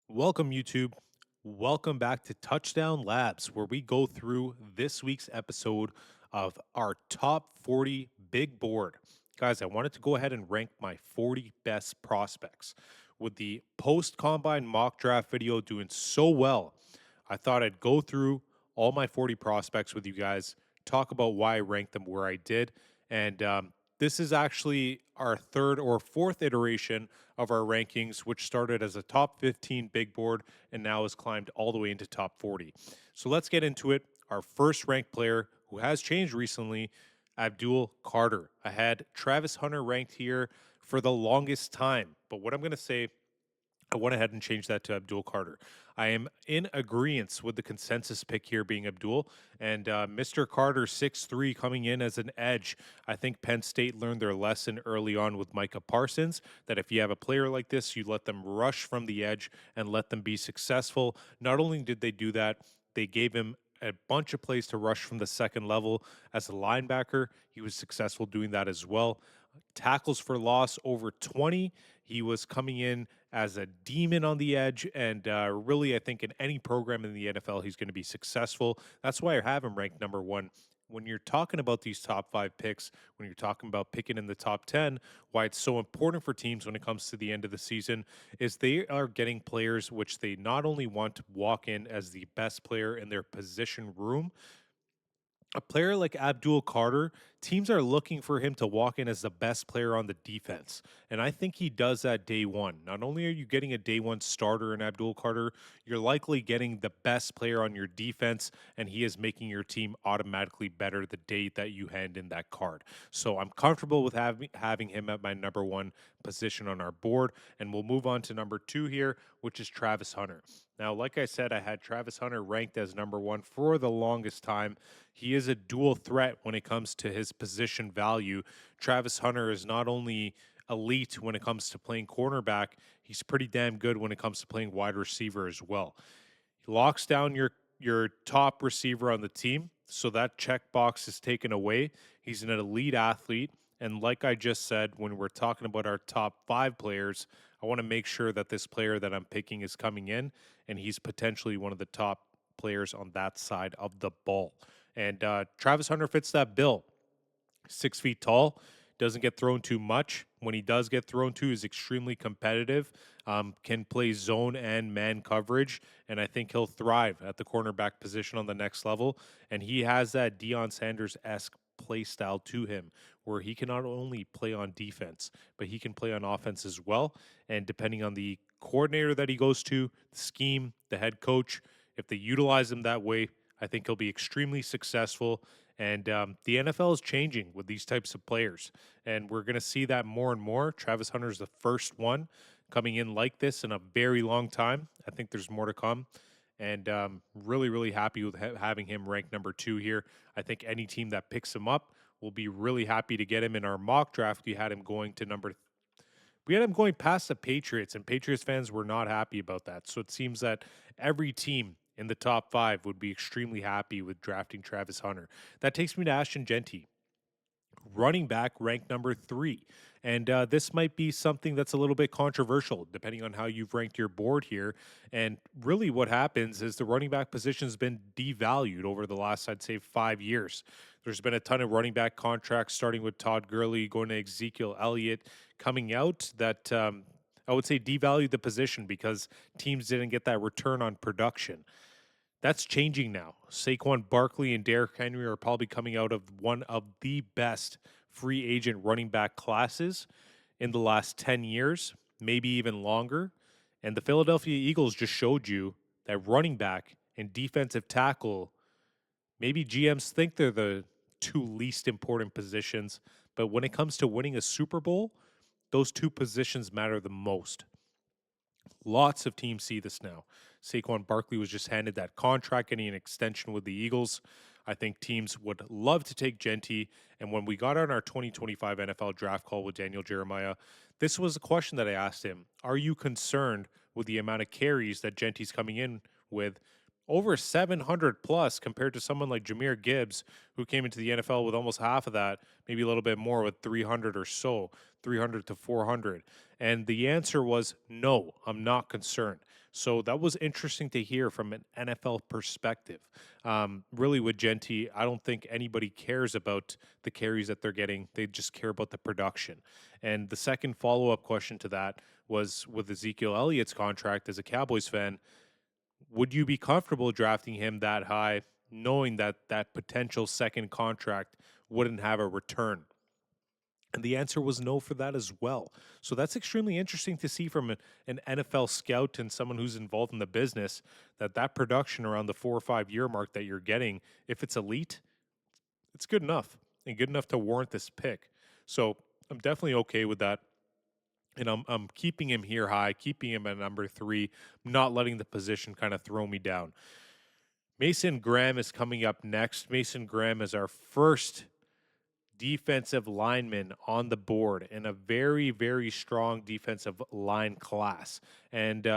Welcome, YouTube. Welcome back to Touchdown Labs, where we go through this week's episode of our top 40 big board. Guys, I wanted to go ahead and rank my 40 best prospects. With the post combine mock draft video doing so well, I thought I'd go through all my 40 prospects with you guys, talk about why I ranked them where I did. And this is actually our third or fourth iteration of our rankings, which started as a top 15 big board and now has climbed all the way into top 40. So let's get into it. Our first ranked player who has changed recently, Abdul Carter. I had Travis Hunter ranked here for the longest time. But what I'm going to say, I went ahead and changed that to Abdul Carter. I am in agreement with the consensus pick here being Abdul and Mr. Carter 6'3 coming in as an edge. I think Penn State learned their lesson early on with Micah Parsons that if you have a player like this, you let them rush from the edge and let them be successful. Not only did they do that, they gave him a bunch of plays to rush from the second level as a linebacker. He was successful doing that as well. Tackles for loss over 20. He was coming in as a demon on the edge, and really, I think in any program in the NFL, he's going to be successful. That's why I have him ranked number one. When you're talking about these top five picks, when you're talking about picking in the top 10, why it's so important for teams when it comes to the end of the season is they are getting players which they not only want to walk in as the best player in their position room, a player like Abdul Carter, teams are looking for him to walk in as the best player on the defense. And I think he does that day one. Not only are you getting a day one starter in Abdul Carter, you're likely getting the best player on your defense, and he is making your team automatically better the day that you hand in that card. So I'm comfortable with having him at my number one position on our board. And we'll move on to number two here, which is Travis Hunter. Now, like I said, I had Travis Hunter ranked as number one for the longest time. He is a dual threat when it comes to his position value. Travis Hunter is not only elite when it comes to playing cornerback, he's pretty damn good when it comes to playing wide receiver as well. He locks down your top receiver on the team, so that checkbox is taken away. He's an elite athlete. And like I just said, when we're talking about our top five players, I want to make sure that this player that I'm picking is coming in and he's potentially one of the top players on that side of the ball. And Travis Hunter fits that bill. 6 feet tall, doesn't get thrown too much. When he does get thrown to, is extremely competitive, can play zone and man coverage, and I think he'll thrive at the cornerback position on the next level. And he has that Deion Sanders-esque play style to him, where he can not only play on defense, but he can play on offense as well. And depending on the coordinator that he goes to, the scheme, the head coach, if they utilize him that way, I think he'll be extremely successful. And the NFL is changing with these types of players. And we're going to see that more and more. Travis Hunter is the first one coming in like this in a very long time. I think there's more to come. And really, really happy with having him ranked number two here. I think any team that picks him up will be really happy to get him in our mock draft. We had him going past the Patriots, and Patriots fans were not happy about that. So it seems that every team in the top five would be extremely happy with drafting Travis Hunter. That takes me to Ashton Genty, running back ranked number three. And this might be something that's a little bit controversial depending on how you've ranked your board here. And really, what happens is the running back position has been devalued over the last, I'd say, 5 years. There's been a ton of running back contracts, starting with Todd Gurley, going to Ezekiel Elliott, coming out that I would say devalued the position because teams didn't get that return on production. That's changing now. Saquon Barkley and Derrick Henry are probably coming out of one of the best free agent running back classes in the last 10 years, maybe even longer. And the Philadelphia Eagles just showed you that running back and defensive tackle, maybe GMs think they're the two least important positions, but when it comes to winning a Super Bowl, those two positions matter the most. Lots of teams see this now. Saquon Barkley was just handed that contract, getting an extension with the Eagles. I think teams would love to take Genty. And when we got on our 2025 NFL draft call with Daniel Jeremiah, this was a question that I asked him. Are you concerned with the amount of carries that Genty's coming in with? over 700 plus compared to someone like Jameer Gibbs, who came into the NFL with almost half of that, maybe a little bit more with 300 or so, 300 to 400. And the answer was no, I'm not concerned. So that was interesting to hear from an NFL perspective. Really, with Genty, I don't think anybody cares about the carries that they're getting. They just care about the production. And the second follow up question to that was with Ezekiel Elliott's contract as a Cowboys fan, would you be comfortable drafting him that high, knowing that that potential second contract wouldn't have a return? And the answer was no for that as well. So that's extremely interesting to see from an NFL scout and someone who's involved in the business that that production around the 4 or 5 year mark that you're getting, if it's elite, it's good enough and good enough to warrant this pick. So I'm definitely okay with that. And I'm keeping him here high, keeping him at number 3, not letting the position kind of throw me down. Mason Graham is coming up next. Mason Graham is our first defensive lineman on the board in a very, very strong defensive line class. And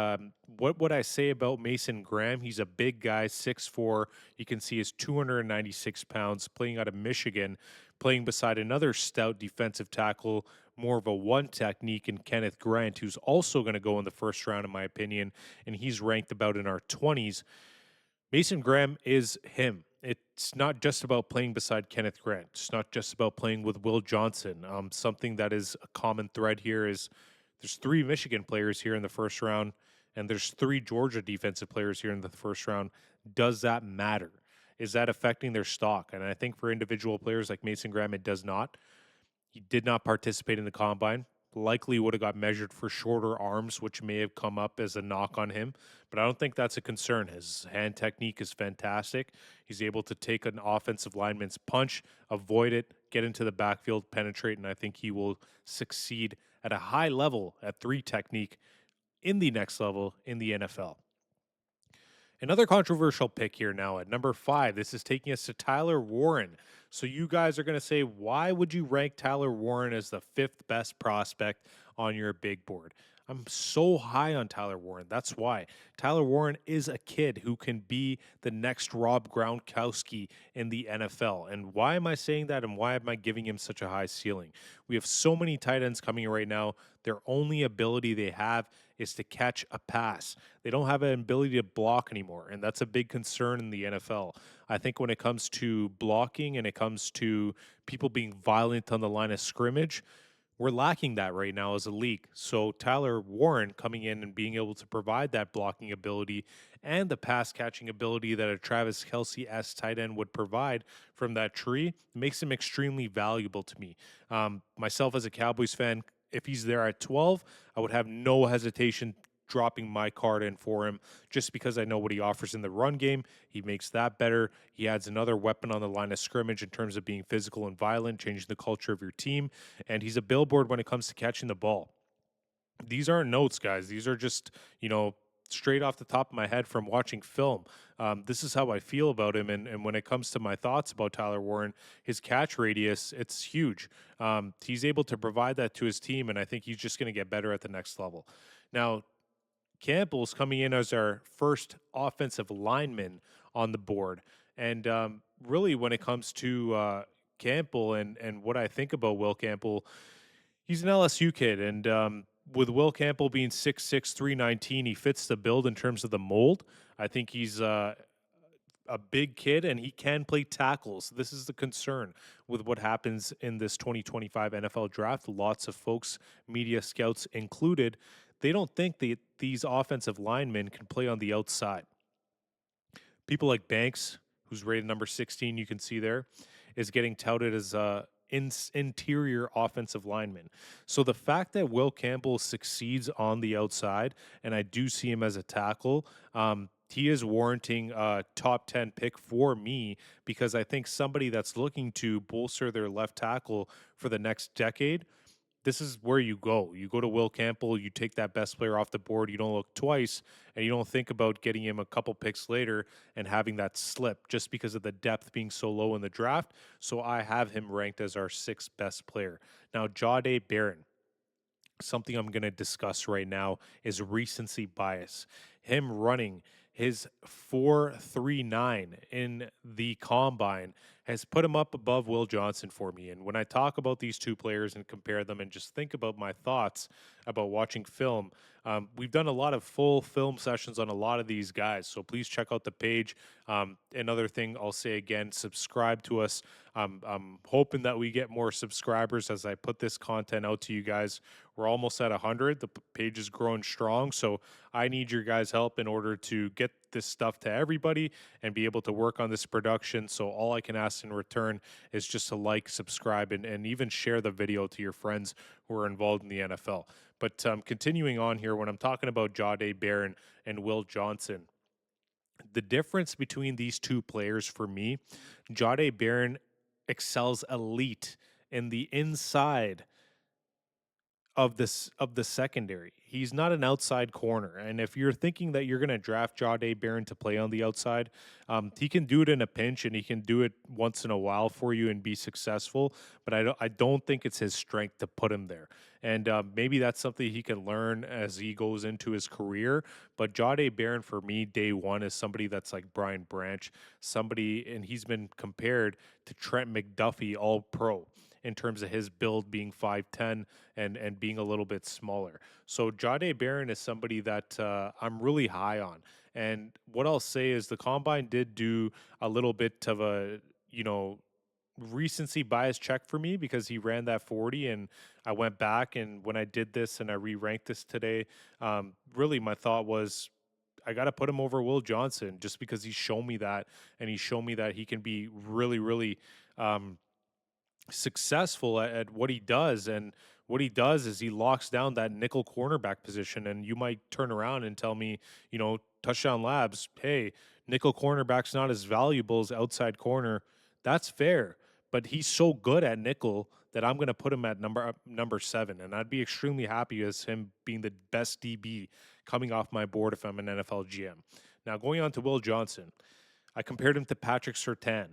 what would I say about Mason Graham? He's a big guy, 6'4". You can see he's 296 pounds, playing out of Michigan, playing beside another stout defensive tackle, more of a one technique in Kenneth Grant, who's also going to go in the first round, in my opinion. And he's ranked about in our 20s. Mason Graham is him. It's not just about playing beside Kenneth Grant. It's not just about playing with Will Johnson. Something that is a common thread here is there's 3 Michigan players here in the first round, and there's 3 Georgia defensive players here in the first round. Does that matter? Is that affecting their stock? And I think for individual players like Mason Graham, it does not. He did not participate in the combine. Likely would have got measured for shorter arms, which may have come up as a knock on him. But I don't think that's a concern. His hand technique is fantastic. He's able to take an offensive lineman's punch, avoid it, get into the backfield, penetrate, and I think he will succeed at a high level at 3 technique in the next level in the NFL. Another controversial pick here now at number 5. This is taking us to Tyler Warren. So you guys are going to say, why would you rank Tyler Warren as the 5th best prospect on your big board? I'm so high on Tyler Warren. That's why. Tyler Warren is a kid who can be the next Rob Gronkowski in the NFL. And why am I saying that? And why am I giving him such a high ceiling? We have so many tight ends coming right now. Their only ability they have is to catch a pass. They don't have an ability to block anymore. And that's a big concern in the NFL. I think when it comes to blocking and it comes to people being violent on the line of scrimmage, we're lacking that right now as a league. So Tyler Warren coming in and being able to provide that blocking ability and the pass catching ability that a Travis Kelce-esque tight end would provide from that tree makes him extremely valuable to me. Myself as a Cowboys fan, if he's there at 12, I would have no hesitation dropping my card in for him just because I know what he offers in the run game. He makes that better. He adds another weapon on the line of scrimmage in terms of being physical and violent, changing the culture of your team. And he's a billboard when it comes to catching the ball. These aren't notes, guys. These are just, straight off the top of my head from watching film. This is how I feel about him. And when it comes to my thoughts about Tyler Warren, his catch radius, it's huge. He's able to provide that to his team, and I think he's just going to get better at the next level. Now, Campbell's coming in as our first offensive lineman on the board. And really, when it comes to Campbell and what I think about Will Campbell, he's an LSU kid. And with Will Campbell being 6'6", 319, he fits the build in terms of the mold. I think he's a big kid and he can play tackles. This is the concern with what happens in this 2025 NFL draft. Lots of folks, media scouts included, they don't think that these offensive linemen can play on the outside. People like Banks, who's rated number 16, you can see there, is getting touted as a interior offensive lineman. So the fact that Will Campbell succeeds on the outside, and I do see him as a tackle, he is warranting a top 10 pick for me because I think somebody that's looking to bolster their left tackle for the next decade, this is where you go. You go to Will Campbell, you take that best player off the board, you don't look twice, and you don't think about getting him a couple picks later and having that slip just because of the depth being so low in the draft. So I have him ranked as our 6th best player. Now, Jahdae Barron. something I'm going to discuss right now is recency bias. Him running his 4.39 in the combine has put him up above Will Johnson for me. And when I talk about these two players and compare them and just think about my thoughts about watching film, we've done a lot of full film sessions on a lot of these guys. So please check out the page. Another thing I'll say again, subscribe to us. I'm hoping that we get more subscribers as I put this content out to you guys. We're almost at 100. The page is growing strong. So I need your guys' help in order to get this stuff to everybody and be able to work on this production. So all I can ask in return is just to like, subscribe, and even share the video to your friends who are involved in the NFL. But continuing on here, when I'm talking about Jahdae Barron and Will Johnson, the difference between these two players for me, Jahdae Barron excels elite in the inside of the secondary. He's not an outside corner, and if you're thinking that you're going to draft Jahdae Barron to play on the outside, he can do it in a pinch and he can do it once in a while for you and be successful. But I don't think it's his strength to put him there, and maybe that's something he can learn as he goes into his career. But Jahdae Barron for me, day one, is somebody that's like Brian Branch, somebody, and he's been compared to Trent McDuffie, All Pro, in terms of his build being 5'10 and being a little bit smaller. So Jahdae Barron is somebody that I'm really high on. And what I'll say is the combine did do a little bit of a, you know, recency bias check for me because he ran that 40 and I went back and when I did this and I re-ranked this today, really my thought was I got to put him over Will Johnson just because he's shown me that and he's shown me that he can be really, really successful at what he does. And what he does is he locks down that nickel cornerback position. And you might turn around and tell me, Touchdown Labs, hey, nickel cornerback's not as valuable as outside corner. That's fair. But he's so good at nickel that I'm going to put him at number 7. And I'd be extremely happy as him being the best DB coming off my board if I'm an NFL GM. Now, going on to Will Johnson, I compared him to Patrick Surtain.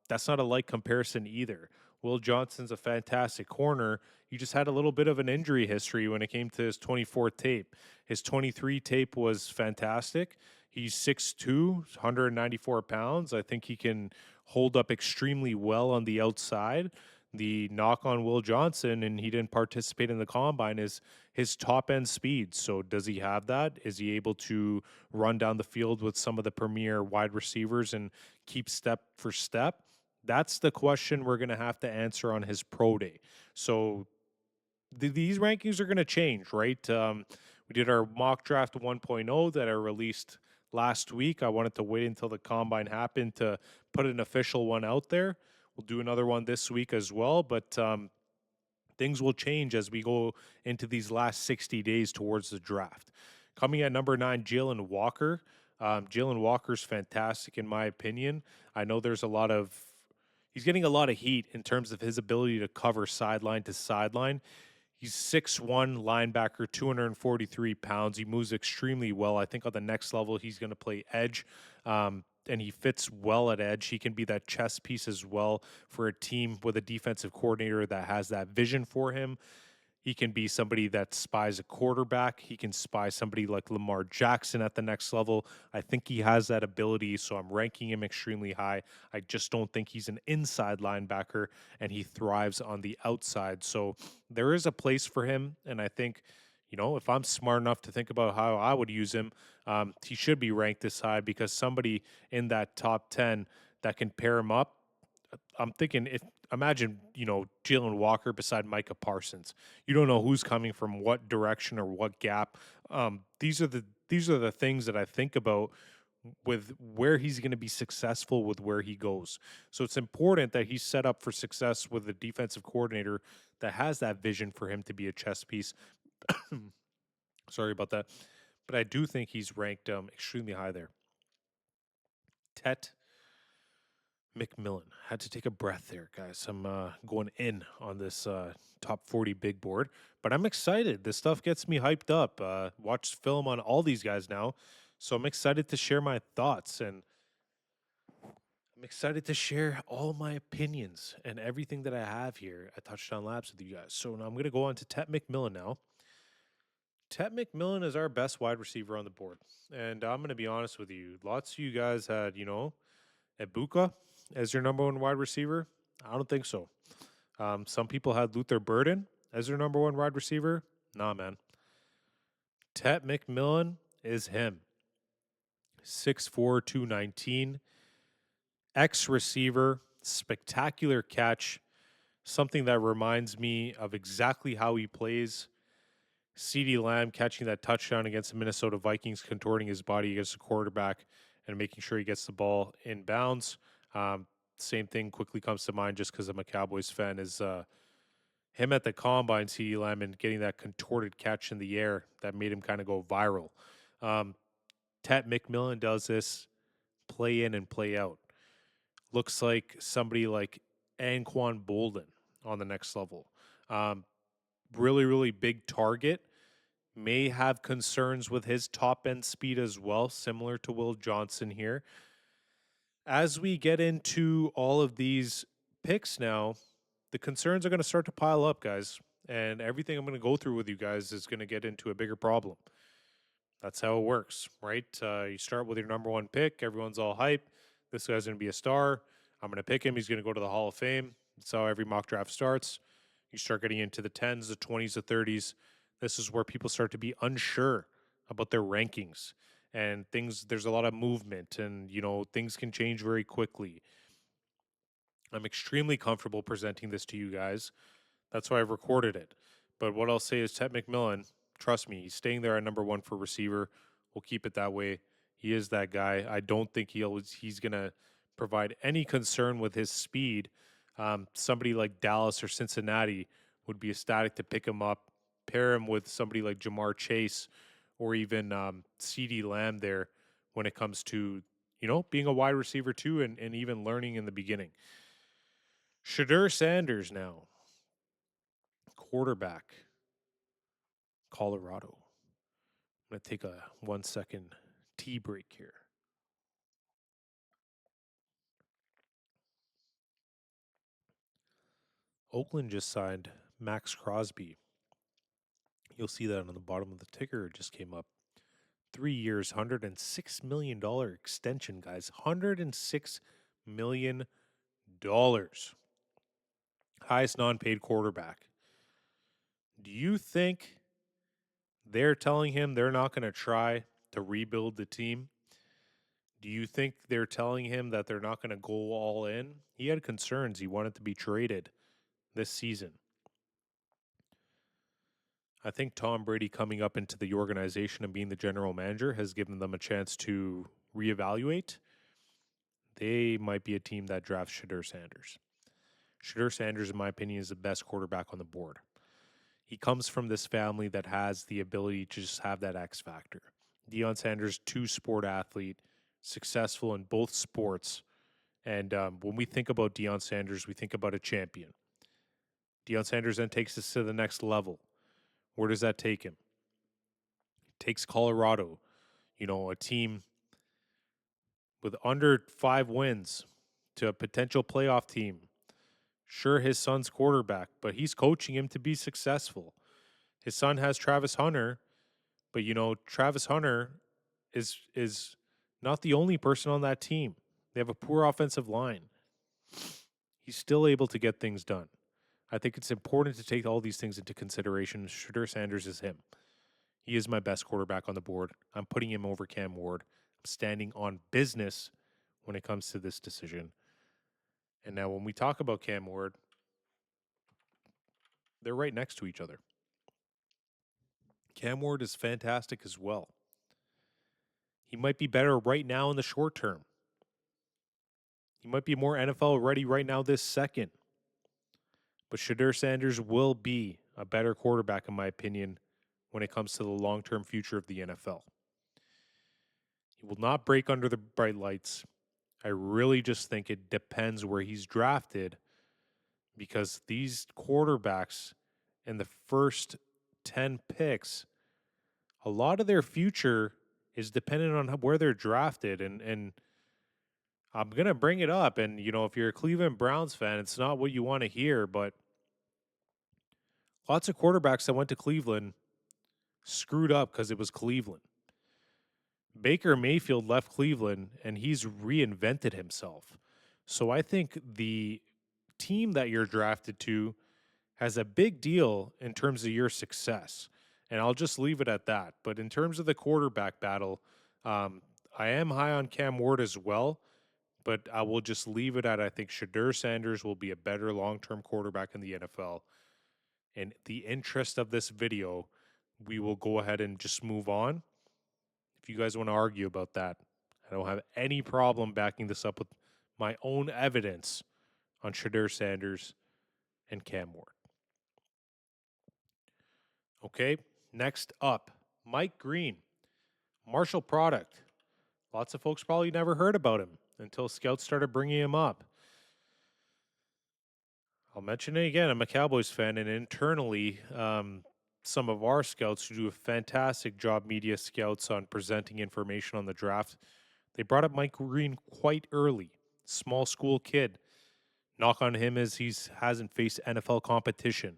That's not a light comparison either. Will Johnson's a fantastic corner. He just had a little bit of an injury history when it came to his 24 tape. His 23 tape was fantastic. He's 6'2", 194 pounds. I think he can hold up extremely well on the outside. The knock on Will Johnson, and he didn't participate in the combine, is his top end speed. So, does he have that? Is he able to run down the field with some of the premier wide receivers and keep step for step? That's the question we're going to have to answer on his pro day. So, these rankings are going to change, right? We did our mock draft 1.0 that I released last week. I wanted to wait until the combine happened to put an official one out there. We'll do another one this week as well, but things will change as we go into these last 60 days towards the draft. Coming at number 9, Jalen Walker. Jalen Walker's fantastic in my opinion. I know he's getting a lot of heat in terms of his ability to cover sideline to sideline. He's 6'1 linebacker, 243 pounds. He moves extremely well. I think on the next level, he's going to play edge, and he fits well at edge. He can be that chess piece as well for a team with a defensive coordinator that has that vision for him. He can be somebody that spies a quarterback. He can spy somebody like Lamar Jackson at the next level. I think he has that ability, so I'm ranking him extremely high. I just don't think he's an inside linebacker, and he thrives on the outside. So there is a place for him, and I think, if I'm smart enough to think about how I would use him, he should be ranked this high because somebody in that top 10 that can pair him up. I'm thinking imagine, Jalen Walker beside Micah Parsons. You don't know who's coming from what direction or what gap. These are the things that I think about with where he's going to be successful with where he goes. So it's important that he's set up for success with a defensive coordinator that has that vision for him to be a chess piece. Sorry about that. But I do think he's ranked extremely high there. Tet McMillan. Had to take a breath there, guys. I'm going in on this top 40 big board, but I'm excited. This stuff gets me hyped up. Watched film on all these guys now, so I'm excited to share my thoughts. And I'm I'm excited to share all my opinions and everything that I have here at Touchdown Labs with you guys. So now I'm going to go on to Tet McMillan now. Tet McMillan is our best wide receiver on the board. And I'm going to be honest with you. Lots of you guys had, Ibuka as your number one wide receiver. I don't think so. Some people had Luther Burden as their number one wide receiver. Nah, man. Tet McMillan is him. 6'4", 219. Ex receiver, spectacular catch, something that reminds me of exactly how he plays. CeeDee Lamb catching that touchdown against the Minnesota Vikings, contorting his body against the quarterback and making sure he gets the ball in bounds. Same thing quickly comes to mind just because I'm a Cowboys fan is him at the combine, CeeDee Lamb, and getting that contorted catch in the air that made him kind of go viral. Tet McMillan does this play in and play out. Looks like somebody like Anquan Bolden on the next level. Really, really big target. May have concerns with his top end speed as well, similar to Will Johnson here. As we get into all of these picks now, the concerns are going to start to pile up, guys. And everything I'm going to go through with you guys is going to get into a bigger problem. That's how it works, right? You start with your number one pick. Everyone's all hype. This guy's going to be a star. I'm going to pick him. He's going to go to the Hall of Fame. That's how every mock draft starts. You start getting into the 10s, the 20s, the 30s. This is where people start to be unsure about their rankings and things. There's a lot of movement and, things can change very quickly. I'm extremely comfortable presenting this to you guys. That's why I've recorded it. But what I'll say is Tet McMillan, trust me, he's staying there at number one for receiver. We'll keep it that way. He is that guy. I don't think he's going to provide any concern with his speed. Somebody like Dallas or Cincinnati would be ecstatic to pick him up, pair him with somebody like Jamar Chase or even CeeDee Lamb there when it comes to, being a wide receiver too and even learning in the beginning. Shadur Sanders now. Quarterback, Colorado. I'm going to take a 1 second tea break here. Oakland just signed Max Crosby. You'll see that on the bottom of the ticker. It just came up. 3 years, $106 million extension, guys. $106 million. Highest non-paid quarterback. Do you think they're telling him they're not going to try to rebuild the team? Do you think they're telling him that they're not going to go all in? He had concerns. He wanted to be traded this season. I think Tom Brady coming up into the organization and being the general manager has given them a chance to reevaluate. They might be a team that drafts Shadur Sanders. Shadur Sanders, in my opinion, is the best quarterback on the board. He comes from this family that has the ability to just have that X factor. Deion Sanders, two-sport athlete, successful in both sports. And when we think about Deion Sanders, we think about a champion. Deion Sanders then takes us to the next level. Where does that take him? Takes Colorado, a team with under 5 wins to a potential playoff team. Sure, his son's quarterback, but he's coaching him to be successful. His son has Travis Hunter, but Travis Hunter is not the only person on that team. They have a poor offensive line. He's still able to get things done. I think it's important to take all these things into consideration. Shadur Sanders is him. He is my best quarterback on the board. I'm putting him over Cam Ward. I'm standing on business when it comes to this decision. And now when we talk about Cam Ward, they're right next to each other. Cam Ward is fantastic as well. He might be better right now in the short term. He might be more NFL ready right now this second. But Shadur Sanders will be a better quarterback, in my opinion, when it comes to the long-term future of the NFL. He will not break under the bright lights. I really just think it depends where he's drafted, because these quarterbacks in the first 10 picks, a lot of their future is dependent on where they're drafted. And I'm going to bring it up. And, if you're a Cleveland Browns fan, it's not what you want to hear, but lots of quarterbacks that went to Cleveland screwed up because it was Cleveland. Baker Mayfield left Cleveland and he's reinvented himself. So I think the team that you're drafted to has a big deal in terms of your success. And I'll just leave it at that. But in terms of the quarterback battle, um, I am high on Cam Ward as well, but I will just leave it at I think Shadur Sanders will be a better long term quarterback in the NFL. In the interest of this video, we will go ahead and just move on. If you guys want to argue about that, I don't have any problem backing this up with my own evidence on Shadur Sanders and Cam Ward. Okay, next up, Mike Green, Marshall product. Lots of folks probably never heard about him until scouts started bringing him up. I'll mention it again. I'm a Cowboys fan, and internally, some of our scouts who do a fantastic job, media scouts, on presenting information on the draft, they brought up Mike Green quite early. Small school kid. Knock on him is he hasn't faced NFL competition.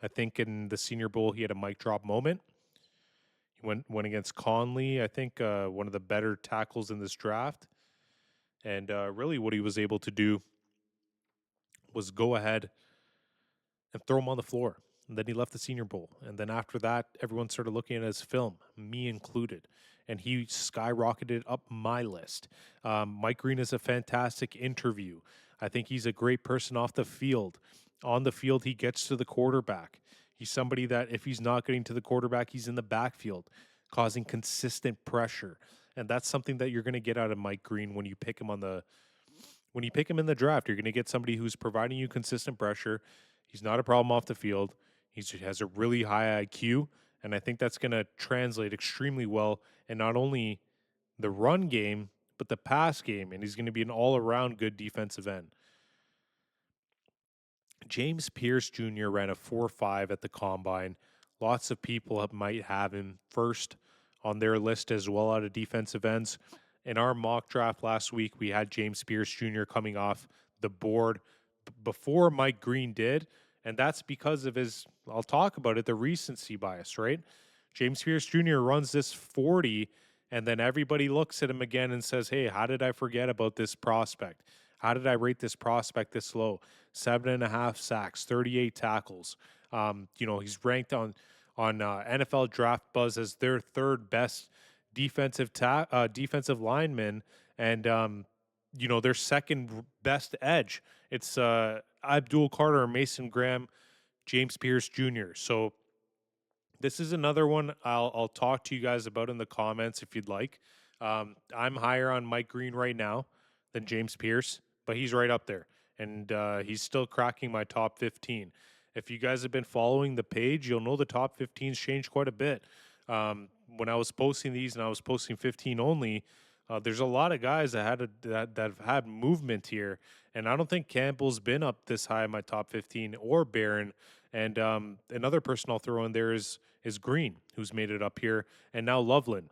I think in the Senior Bowl he had a mic drop moment. He went against Conley, I think one of the better tackles in this draft. And really what he was able to do was go ahead and throw him on the floor. And then he left the Senior Bowl. And then after that, everyone started looking at his film, me included. And he skyrocketed up my list. Mike Green is a fantastic interview. I think he's a great person off the field. On the field, he gets to the quarterback. He's somebody that if he's not getting to the quarterback, he's in the backfield, causing consistent pressure. And that's something that you're going to get out of Mike Green when you pick him in the draft. You're going to get somebody who's providing you consistent pressure. He's not a problem off the field. He has a really high IQ, and I think that's going to translate extremely well in not only the run game, but the pass game, and he's going to be an all-around good defensive end. James Pierce Jr. ran a 4.5 at the combine. Lots of people might have him first on their list as well out of defensive ends. In our mock draft last week, we had James Pierce Jr. coming off the board before Mike Green did. And that's because of his, I'll talk about it, the recency bias, right? James Pierce Jr. runs this 40, and then everybody looks at him again and says, hey, how did I forget about this prospect? How did I rate this prospect this low? 7.5 sacks, 38 tackles. He's ranked on NFL Draft Buzz as their third best defensive lineman, and their second best edge. It's Abdul Carter, Mason Graham, James Pierce Jr. So this is another one I'll talk to you guys about in the comments if you'd like. I'm higher on Mike Green right now than James Pierce, but he's right up there, and he's still cracking my top 15. If you guys have been following the page, you'll know the top 15's changed quite a bit. When I was posting these and I was posting 15 only, there's a lot of guys that have had movement here, and I don't think Campbell's been up this high in my top 15 or Barron. And another person I'll throw in there is Green, who's made it up here, and now Loveland.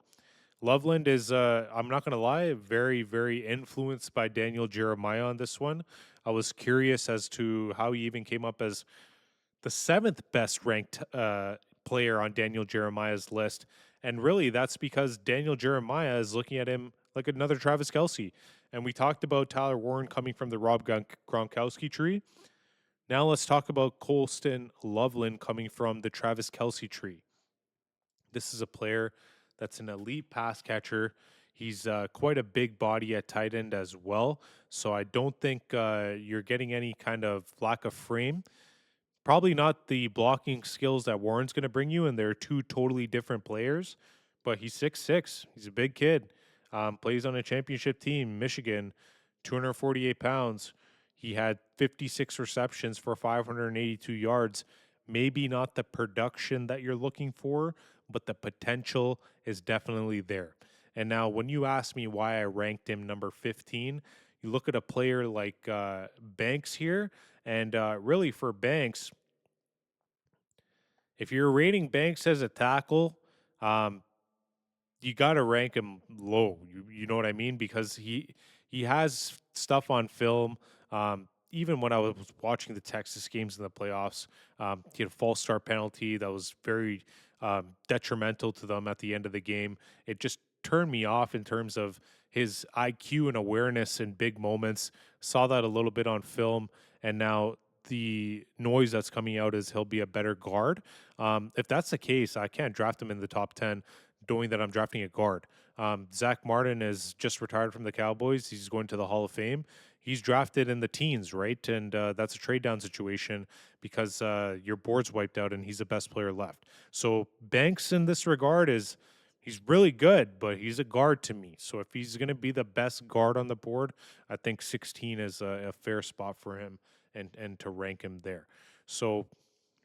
Loveland is, I'm not going to lie, very, very influenced by Daniel Jeremiah on this one. I was curious as to how he even came up as the 7th best ranked player on Daniel Jeremiah's list. And really, that's because Daniel Jeremiah is looking at him like another Travis Kelce. And we talked about Tyler Warren coming from the Rob Gronkowski tree. Now let's talk about Colston Loveland coming from the Travis Kelce tree. This is a player that's an elite pass catcher. He's quite a big body at tight end as well. So I don't think you're getting any kind of lack of frame. Probably not the blocking skills that Warren's going to bring you, and they're two totally different players. But he's 6'6". He's a big kid. Plays on a championship team, Michigan, 248 pounds. He had 56 receptions for 582 yards. Maybe not the production that you're looking for, but the potential is definitely there. And now when you ask me why I ranked him number 15, you look at a player like Banks here, and really for Banks, if you're rating Banks as a tackle, you got to rank him low. You know what I mean? Because he has stuff on film. Even when I was watching the Texas games in the playoffs, he had a false start penalty that was very detrimental to them at the end of the game. It just turned me off in terms of his IQ and awareness in big moments. Saw that a little bit on film, and now the noise that's coming out is he'll be a better guard. If that's the case, I can't draft him in the top 10, knowing that I'm drafting a guard. Zach Martin is just retired from the Cowboys. He's going to the Hall of Fame. He's drafted in the teens, right? And that's a trade down situation because your board's wiped out and he's the best player left. So Banks, in this regard, he's really good, but he's a guard to me. So if he's going to be the best guard on the board, I think 16 is a fair spot for him and to rank him there. So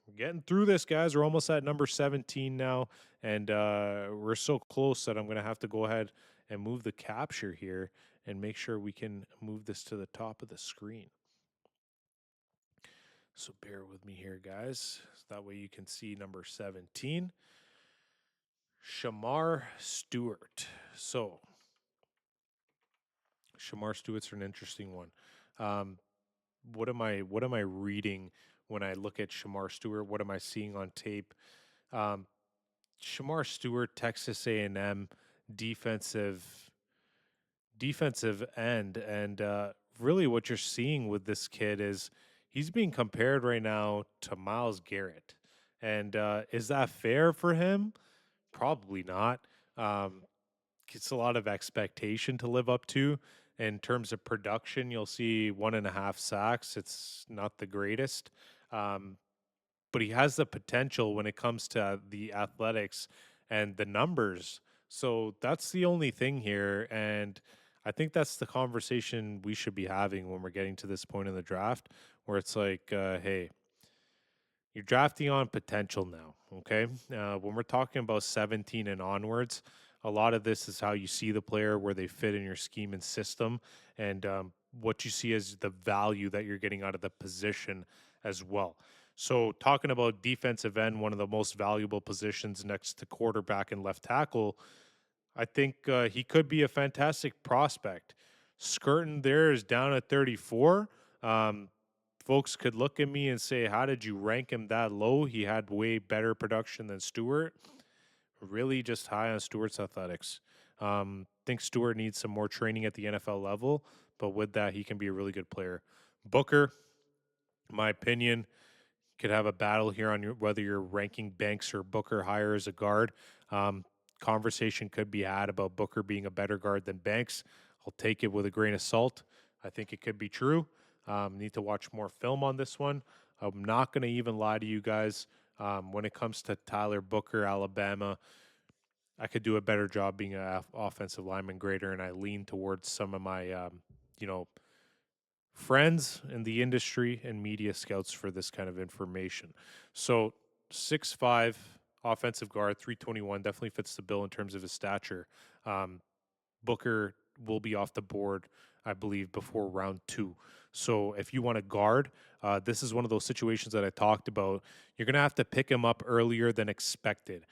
we're getting through this, guys. We're almost at number 17 now, and we're so close that I'm going to have to go ahead and move the capture here and make sure we can move this to the top of the screen. So bear with me here, guys. So that way you can see number 17, Shamar Stewart. So Shamar Stewart's an interesting one. Um, what am I reading when I look at Shamar Stewart? What am I seeing on tape? Um, Shamar Stewart, Texas A&M defensive defensive end, and really what you're seeing with this kid is he's being compared right now to Myles Garrett, and is that fair for him? Probably not. Um, it's a lot of expectation to live up to. In terms of production, you'll see 1.5 sacks. It's not the greatest. Um, but he has the potential when it comes to the athletics and the numbers. So that's the only thing here. And I think that's the conversation we should be having when we're getting to this point in the draft where it's like, hey, you're drafting on potential now. Okay. When we're talking about 17 and onwards, a lot of this is how you see the player, where they fit in your scheme and system, and what you see as the value that you're getting out of the position as well. So, talking about defensive end, one of the most valuable positions next to quarterback and left tackle, I think he could be a fantastic prospect. Skirting there is down at 34. Um, Folks could look at me and say, how did you rank him that low? He had way better production than Stewart. Really just high on Stewart's athletics. Think Stewart needs some more training at the NFL level, but with that, he can be a really good player. Booker, in my opinion, could have a battle here on whether you're ranking Banks or Booker higher as a guard. Um, Conversation could be had about Booker being a better guard than Banks. I'll take it with a grain of salt. I think it could be true. Need to watch more film on this one. I'm not going to even lie to you guys. When it comes to Tyler Booker, Alabama, I could do a better job being an offensive lineman grader, and I lean towards some of my, you know, friends in the industry and media scouts for this kind of information. So 6'5", offensive guard, 321, definitely fits the bill in terms of his stature. Booker will be off the board, I believe, before round 2. So if you want to guard, this is one of those situations that I talked about. You're going to have to pick him up earlier than expected.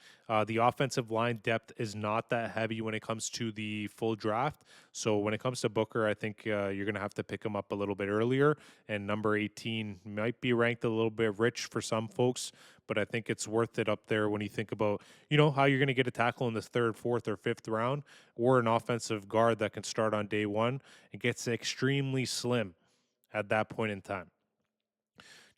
The offensive line depth is not that heavy when it comes to the full draft. So when it comes to Booker, I think you're going to have to pick him up a little bit earlier. And number 18 might be ranked a little bit rich for some folks, but I think it's worth it up there when you think about, how you're going to get a tackle in the 3rd, 4th, or 5th round, or an offensive guard that can start on day 1. It gets extremely slim at that point in time.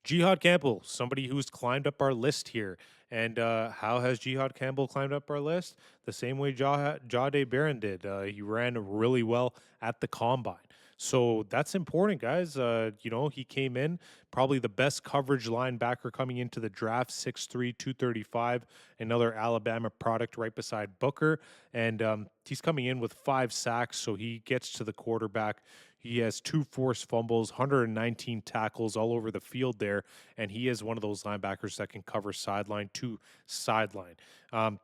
Jihad Campbell, somebody who's climbed up our list here. And how has Jihad Campbell climbed up our list? The same way Jade Barron did. He ran really well at the combine. So that's important, guys. He came in probably the best coverage linebacker coming into the draft, 6'3", 235, another Alabama product right beside Booker. And he's coming in with 5 sacks, so he gets to the quarterback. He has 2 forced fumbles, 119 tackles all over the field there, and he is one of those linebackers that can cover sideline to sideline.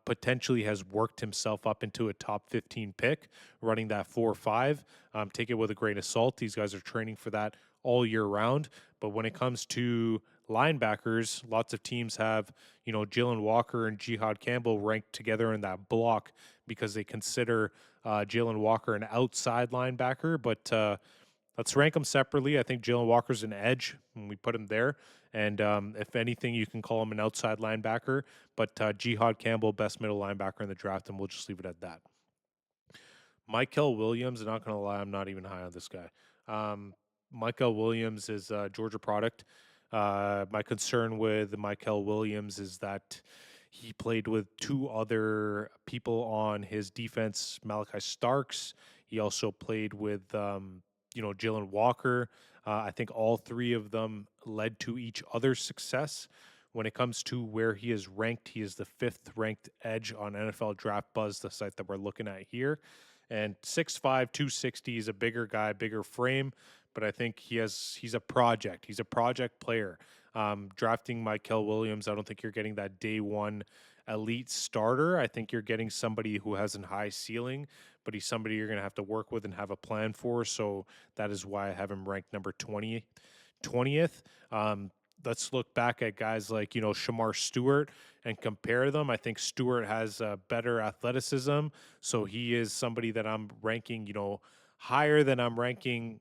Potentially has worked himself up into a top 15 pick, running that 4.5. Take it with a grain of salt. These guys are training for that all year round. But when it comes to linebackers, lots of teams have, Jalen Walker and Jihad Campbell ranked together in that block because they consider Jalen Walker an outside linebacker, but let's rank them separately. I think Jalen Walker's an edge when we put him there. And if anything, you can call him an outside linebacker. But Jihad Campbell, best middle linebacker in the draft, and we'll just leave it at that. Michael Williams, I'm not going to lie, I'm not even high on this guy. Michael Williams is a Georgia product. My concern with Michael Williams is that he played with two other people on his defense, Malachi Starks. He also played with, Jalen Walker. I think all three of them led to each other's success. When it comes to where he is ranked, he is the fifth ranked edge on NFL Draft Buzz, the site that we're looking at here. And 6'5", 260 is a bigger guy, bigger frame, but I think he's a project. He's a project player. Drafting Michael Williams, I don't think you're getting that day one elite starter. I think you're getting somebody who has a high ceiling, but he's somebody you're going to have to work with and have a plan for. So that is why I have him ranked number 20th. Let's look back at guys like, Shamar Stewart and compare them. I think Stewart has better athleticism. So he is somebody that I'm ranking, higher than I'm ranking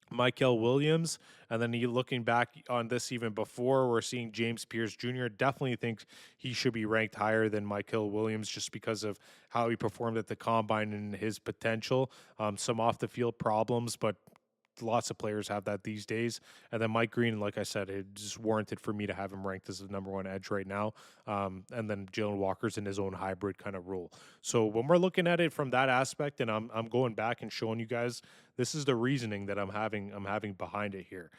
Michael Williams. And then you looking back on this even before, we're seeing James Pierce Jr. Definitely thinks he should be ranked higher than Michael Williams just because of how he performed at the combine and his potential. Some off the field problems, but lots of players have that these days. And then Mike Green, like I said, it just warranted for me to have him ranked as the number one edge right now. And then Jalen Walker's in his own hybrid kind of role. So when we're looking at it from that aspect, and I'm going back and showing you guys, this is the reasoning that I'm having behind it here.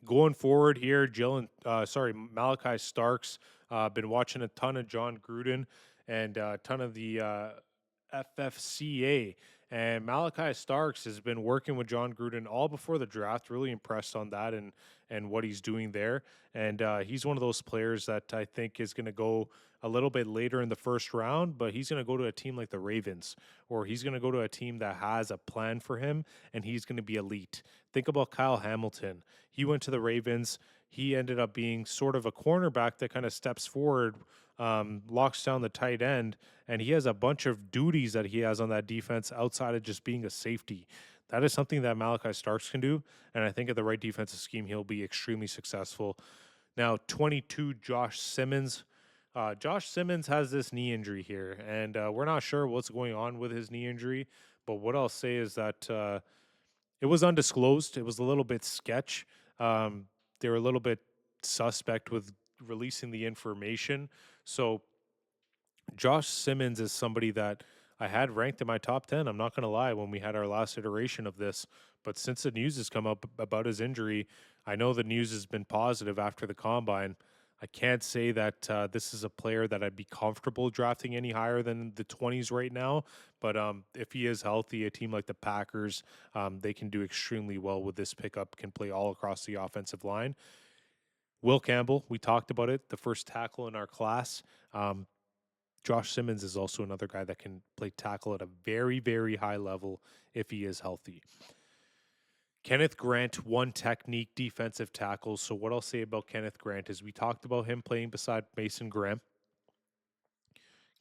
Going forward here, Malachi Starks. Been watching a ton of John Gruden and a ton of the FFCA. And Malachi Starks has been working with John Gruden all before the draft. Really impressed on that and what he's doing there. And he's one of those players that I think is going to go a little bit later in the first round, but he's going to go to a team like the Ravens, or he's going to go to a team that has a plan for him, and he's going to be elite. Think about Kyle Hamilton. He went to the Ravens. He ended up being sort of a cornerback that kind of steps forward, locks down the tight end, and he has a bunch of duties that he has on that defense outside of just being a safety. That is something that Malachi Starks can do, and I think at the right defensive scheme, he'll be extremely successful. Now, 22, Josh Simmons. Josh Simmons has this knee injury here, and we're not sure what's going on with his knee injury, but what I'll say is that it was undisclosed. It was a little bit sketch. They were a little bit suspect with releasing the information. So Josh Simmons is somebody that I had ranked in my top 10. I'm not going to lie when we had our last iteration of this. But since the news has come up about his injury, I know the news has been positive after the combine. I can't say that this is a player that I'd be comfortable drafting any higher than the 20s right now. But if he is healthy, a team like the Packers, they can do extremely well with this pickup, can play all across the offensive line. Will Campbell, we talked about it, the first tackle in our class. Josh Simmons is also another guy that can play tackle at a very, very high level if he is healthy. Kenneth Grant, one technique defensive tackle. So what I'll say about Kenneth Grant is we talked about him playing beside Mason Graham.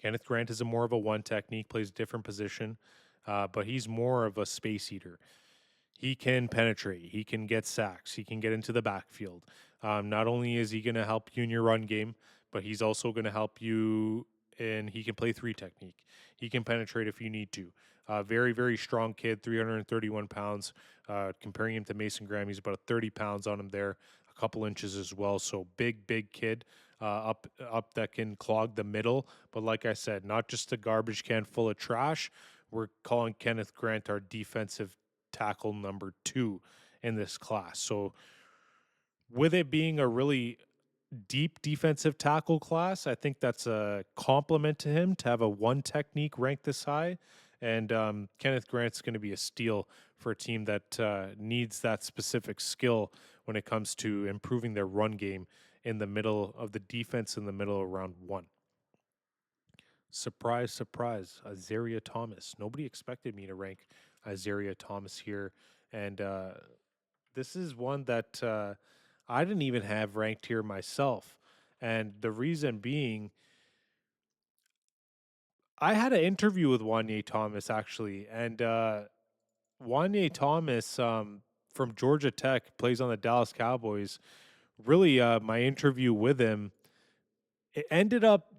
Kenneth Grant is a more of a one technique, plays a different position, but he's more of a space eater. He can penetrate. He can get sacks. He can get into the backfield. Not only is he going to help you in your run game, but he's also going to help you, and he can play three technique. He can penetrate if you need to. Very, very strong kid, 331 pounds. Comparing him to Mason Graham, he's about 30 pounds on him there, a couple inches as well. So big kid up that can clog the middle. But like I said, not just a garbage can full of trash. We're calling Kenneth Grant our defensive tackle number 2 in this class. So with it being a really deep defensive tackle class, I think that's a compliment to him to have a one technique ranked this high. And Kenneth Grant's going to be a steal for a team that needs that specific skill when it comes to improving their run game in the middle of the defense in the middle of round 1. Surprise, surprise, Isaiah Thomas. Nobody expected me to rank Isaiah Thomas here. And this is one that I didn't even have ranked here myself. And the reason being, I had an interview with Wanye Thomas actually, and Wanye Thomas from Georgia Tech plays on the Dallas Cowboys. Really, my interview with him, it ended up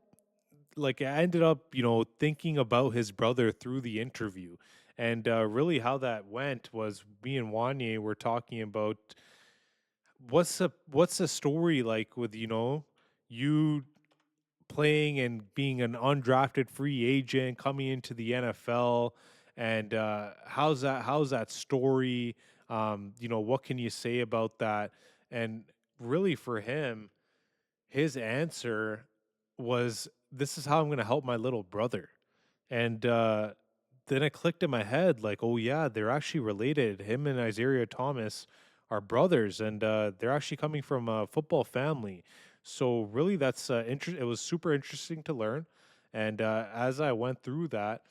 I ended up, thinking about his brother through the interview. And really, how that went was me and Wanye were talking about what's the story like with you playing and being an undrafted free agent coming into the NFL, and how's that story? What can you say about that? And really, for him, his answer was, "This is how I'm going to help my little brother." And then it clicked in my head, like, oh yeah, they're actually related. Him and Isaiah Thomas are brothers, and they're actually coming from a football family. So really, that's it was super interesting to learn. And as I went through that,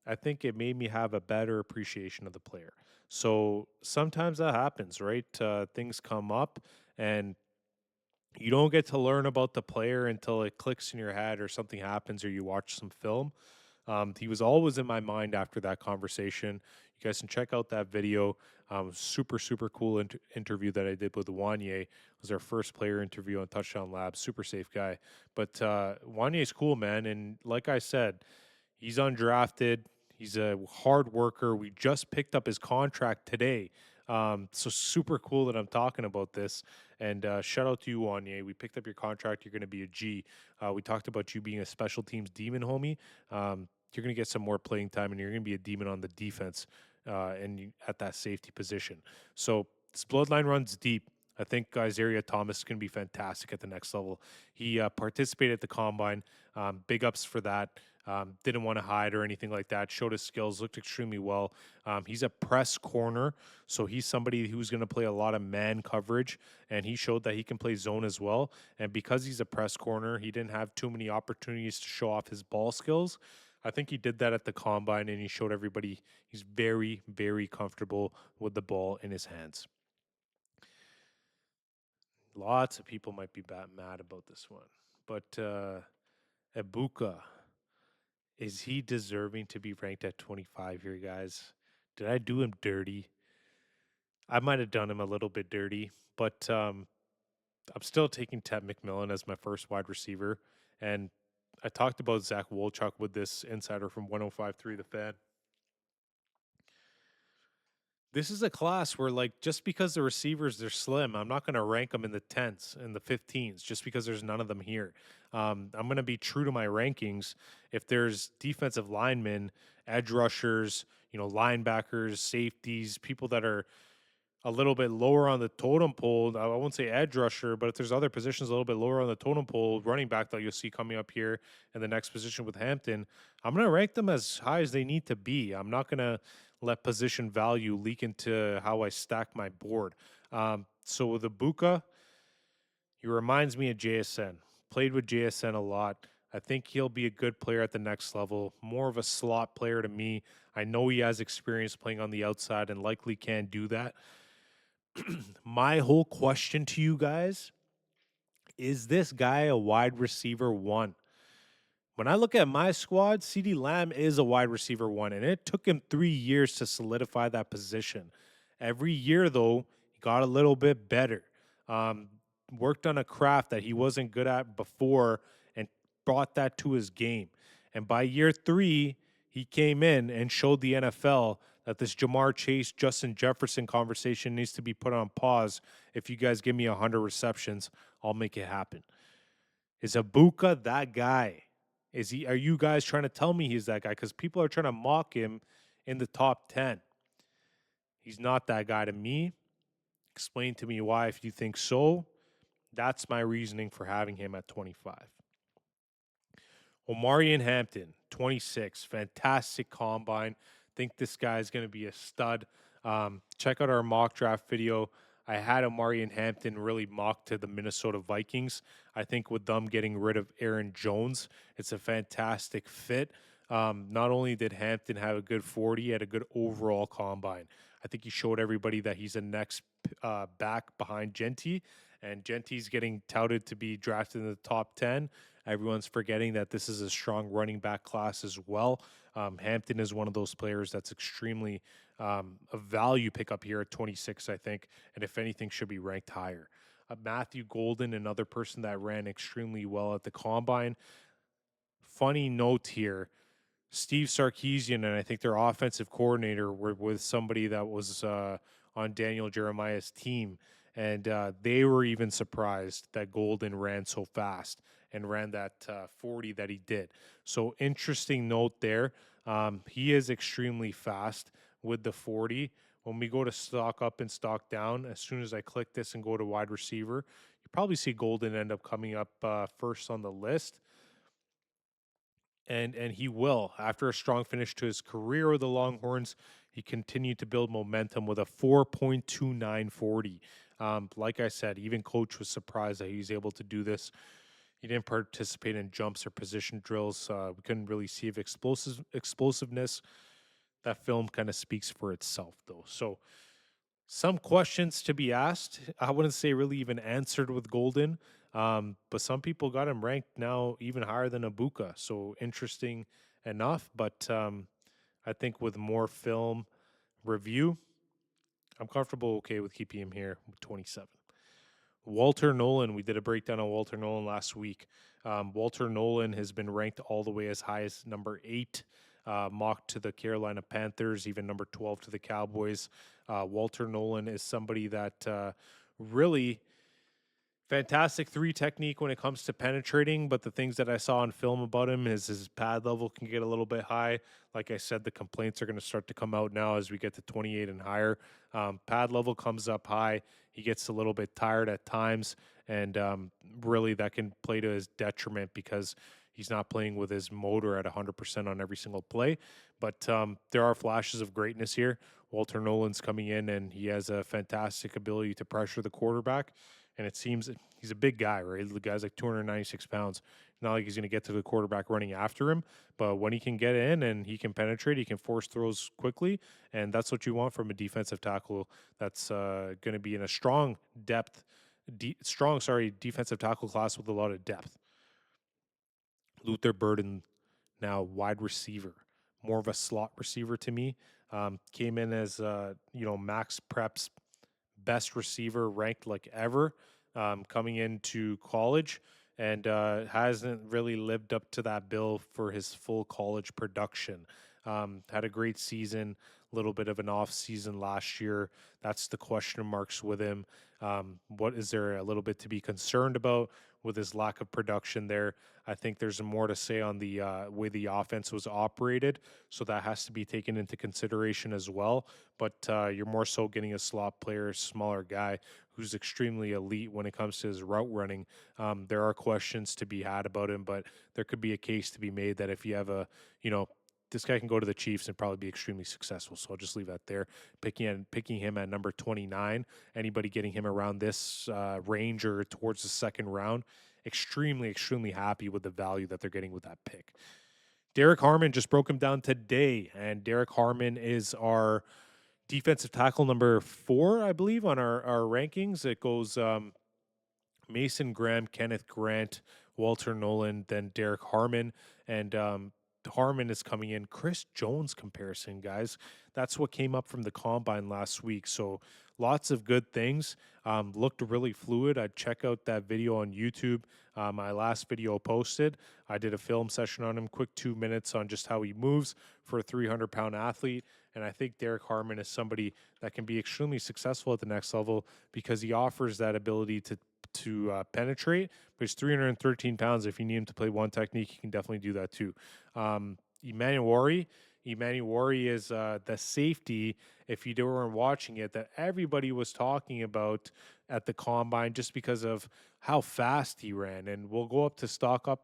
I think it made me have a better appreciation of the player. So sometimes that happens, right? Things come up, and you don't get to learn about the player until it clicks in your head or something happens or you watch some film. He was always in my mind after that conversation. You guys can check out that video. Super, super cool interview that I did with Wanye. It was our first player interview on Touchdown Labs. Super safe guy. But Wanye is cool, man. And like I said, he's undrafted. He's a hard worker. We just picked up his contract today. So super cool that I'm talking about this. And shout out to you, Wanye. We picked up your contract. You're going to be a G. We talked about you being a special teams demon, homie. You're going to get some more playing time, and you're going to be a demon on the defense at that safety position. So this bloodline runs deep. I think Isaiah Thomas is going to be fantastic at the next level. He participated at the combine. Big ups for that. Didn't want to hide or anything like that. Showed his skills, looked extremely well. He's a press corner, so he's somebody who's going to play a lot of man coverage, and he showed that he can play zone as well. And because he's a press corner, he didn't have too many opportunities to show off his ball skills. I think he did that at the combine, and he showed everybody he's very, very comfortable with the ball in his hands. Lots of people might be mad about this one, but Ebuka, is he deserving to be ranked at 25 here, guys? Did I do him dirty? I might have done him a little bit dirty, but I'm still taking Ted McMillan as my first wide receiver. And I talked about Zach Wolchuk with this insider from 105.3 The Fan. This is a class where, like, just because the receivers they're slim, I'm not going to rank them in the 10s and the 15s just because there's none of them here. I'm going to be true to my rankings. If there's defensive linemen, edge rushers, linebackers, safeties, people that are a little bit lower on the totem pole. I won't say edge rusher, but if there's other positions a little bit lower on the totem pole, running back that you'll see coming up here in the next position with Hampton, I'm going to rank them as high as they need to be. I'm not going to let position value leak into how I stack my board. So with Ibuka, he reminds me of JSN. Played with JSN a lot. I think he'll be a good player at the next level. More of a slot player to me. I know he has experience playing on the outside and likely can do that. My whole question to you guys is this guy a wide receiver one? When I look at my squad, CeeDee Lamb is a wide receiver one, and it took him 3 years to solidify that position. Every year, though, he got a little bit better. Um, Worked on a craft that he wasn't good at before and brought that to his game. And by year 3, he came in and showed the NFL that this Jamar Chase, Justin Jefferson conversation needs to be put on pause. If you guys give me 100 receptions, I'll make it happen. Is Ibuka that guy? Is he? Are you guys trying to tell me he's that guy? Because people are trying to mock him in the top 10. He's not that guy to me. Explain to me why if you think so. That's my reasoning for having him at 25. Omarion Hampton, 26. Fantastic combine. Think this guy is going to be a stud. Check out our mock draft video. I had Omarion Hampton really mocked to the Minnesota Vikings. I think with them getting rid of Aaron Jones, it's a fantastic fit. Not only did Hampton have a good 40, he had a good overall combine. I think he showed everybody that he's a next back behind Genty, and Genty's getting touted to be drafted in the top 10. Everyone's forgetting that this is a strong running back class as well. Hampton is one of those players that's extremely a value pickup here at 26, I think, and if anything, should be ranked higher. Matthew Golden, another person that ran extremely well at the combine. Funny note here, Steve Sarkisian and I think their offensive coordinator were with somebody that was on Daniel Jeremiah's team. And they were even surprised that Golden ran so fast and ran that 40 that he did. So, interesting note there. He is extremely fast with the 40. When we go to stock up and stock down, as soon as I click this and go to wide receiver, you probably see Golden end up coming up first on the list, and he will. After a strong finish to his career with the Longhorns, he continued to build momentum with a 4.2940. Like I said, even coach was surprised that he was able to do this. He didn't participate in jumps or position drills. We couldn't really see if explosiveness. That film kind of speaks for itself, though. So some questions to be asked. I wouldn't say really even answered with Golden, but some people got him ranked now even higher than Abuka. So interesting enough. But I think with more film review, I'm comfortable, okay, with keeping him here with 27. Walter Nolan, we did a breakdown on Walter Nolan last week. Walter Nolan has been ranked all the way as high as number 8, mocked to the Carolina Panthers, even number 12 to the Cowboys. Walter Nolan is somebody that really fantastic 3 technique when it comes to penetrating, but the things that I saw on film about him is his pad level can get a little bit high. Like I said, the complaints are going to start to come out now as we get to 28 and higher. Pad level comes up high. He gets a little bit tired at times, and really that can play to his detriment because he's not playing with his motor at 100% on every single play. But there are flashes of greatness here. Walter Nolan's coming in, and he has a fantastic ability to pressure the quarterback. And it seems he's a big guy, right? The guy's like 296 pounds. Not like he's going to get to the quarterback running after him, but when he can get in and he can penetrate, he can force throws quickly, and that's what you want from a defensive tackle. That's going to be in a strong defensive tackle class with a lot of depth. Luther Burden, now wide receiver, more of a slot receiver to me. Came in as Max Prep's best receiver ranked like ever coming into college, and hasn't really lived up to that bill for his full college production. Had a great season, a little bit of an off season last year. That's the question marks with him. What is there a little bit to be concerned about with his lack of production there? I think there's more to say on the way the offense was operated, so that has to be taken into consideration as well. But you're more so getting a slot player, smaller guy who's extremely elite when it comes to his route running. There are questions to be had about him, but there could be a case to be made that if you have this guy can go to the Chiefs and probably be extremely successful. So I'll just leave that there. Picking him at number 29. Anybody getting him around this range or towards the second round, extremely happy with the value that they're getting with that pick. Derek Harmon just broke him down today, and Derek Harmon is our defensive tackle number 4, I believe, on our rankings. It goes Mason Graham, Kenneth Grant, Walter Nolan, then Derek Harmon, and Harmon is coming in. Chris Jones comparison, guys. That's what came up from the combine last week. So lots of good things. Looked really fluid. I'd check out that video on YouTube. My last video posted. I did a film session on him, quick 2 minutes on just how he moves for a 300-pound athlete. And I think Derek Harmon is somebody that can be extremely successful at the next level because he offers that ability to penetrate, but he's 313 pounds. If you need him to play one technique, he can definitely do that too. Emmanuel is the safety, if you weren't watching it, that everybody was talking about at the combine just because of how fast he ran. And we'll go up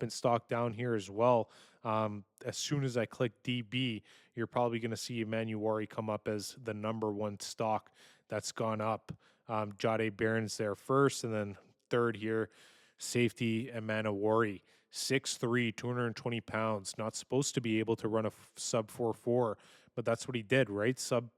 and stock down here as well. As soon as I click DB, you're probably going to see Emmanuel come up as the number 1 stock that's gone up. Jade Barron's there first, and then third here, safety Emmanuel, 6'3", 220 pounds, not supposed to be able to run a sub 4.4, but that's what he did, right? Sub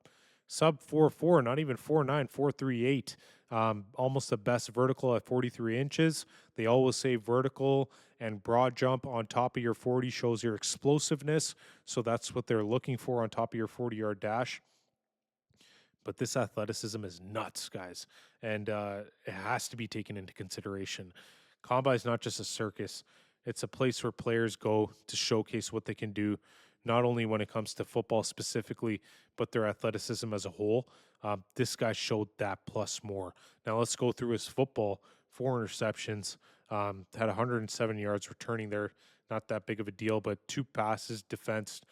sub 4.4, not even 4.9, 4.38. Almost the best vertical at 43 inches. They always say vertical and broad jump on top of your 40 shows your explosiveness. So that's what they're looking for on top of your 40-yard dash. But this athleticism is nuts, guys, and it has to be taken into consideration. Combine is not just a circus; it's a place where players go to showcase what they can do, not only when it comes to football specifically, but their athleticism as a whole. This guy showed that plus more. Now let's go through his football. 4 interceptions, had 107 yards returning there. Not that big of a deal, but 2 passes defensed,